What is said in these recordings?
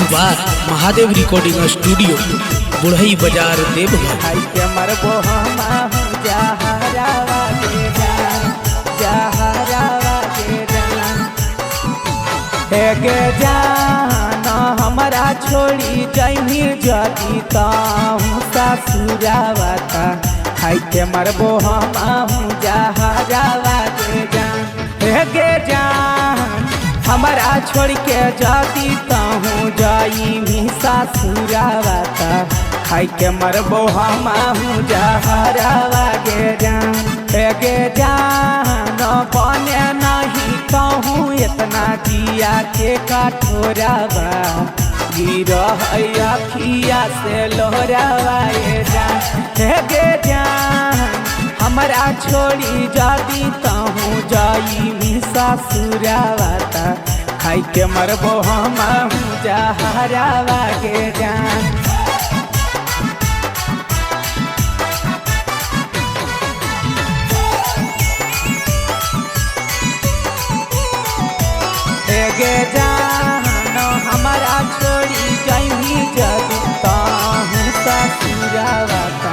आशीर्वाद Mahadev recording studio Budhai बाजार देवघर। के मरबो हम जहरावा के जान जहरावा के जान हे गे जान हमारा छोड़ी जैमी जदी ताहूँ ससुरावा ता हाय के मरबो हम जहरावा के जान हे गे जान हमारा छोड़ के जाती ताहूँ जाई भी ससुरावा ता खाई के मरबो हम जहरावा गे जान गे जान बने नहीं कहूँ इतना जिया के कठोरावा गिरहिया से लोहरावा जान गे जान हमारा छोड़ी जाती ताहूँ जाई भी ससुरावा ता खाई के मरबो हम जहरावा गे जान गे जान हमारा छोड़ी जाई जदी ताहूँ ससुरावा ता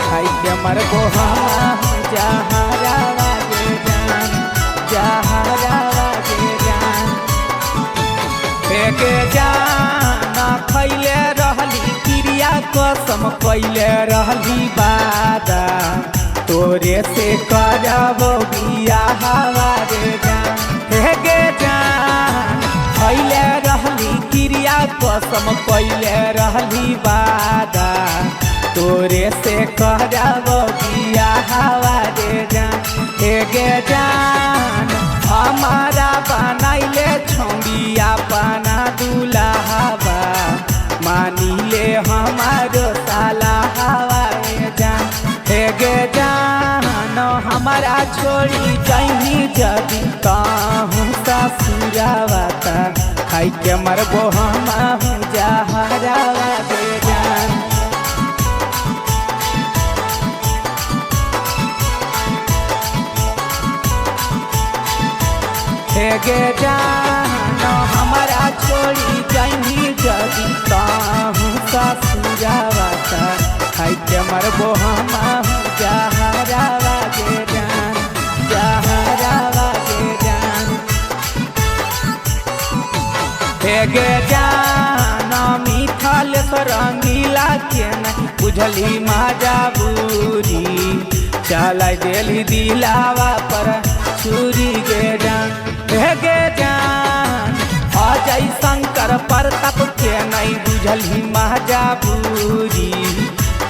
खाई के मरबो हम जहरावा गे जान जहरावा गे जान गे जान खैले रहली क्रिया कसम कैले रहली वादा तोरे से करबो बियाहवा रे जान गे जान खैले रहली क्रिया कसम कैले रहली वादा तोरे से करबो बियाहवा रे जान गे जान हमारा बनैले छौड़िया बना दुल्हावा मानिले हमारो सालाहवा रे जान गे जान हमारा छोड़ी जाई जदी ताहूँ ससुरावा ता खाई के मरबो हम जहरावा गे जान गे जान हमारा छोड़ी जाई जदी ताहूँ ससुरावा ता खाई के मरबो हम जहरावा गे जान जहरावा गे जान गे जान मिथल रंगीला के नहीं बुझली मजबूरी चला देली दिलावा पर छुरी गे जान गे जान अजय शंकर प्रताप के नहीं बुझली मजबूरी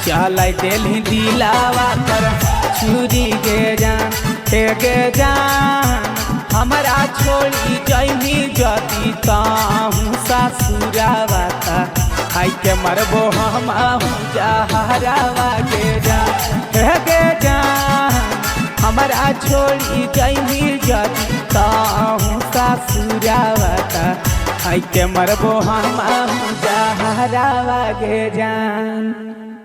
चला देली दिलावा पर छुरी गे जान गे जान हमारा छोड़ी जाई जदी ताहूँ ससुरावा ता खाई के मरबो हम जहरावा गे जान गे जान हमारा छोड़ी जाई जदी ताहूँ ससुरावा ता खाई के मरबो हम जहरावा गे जान।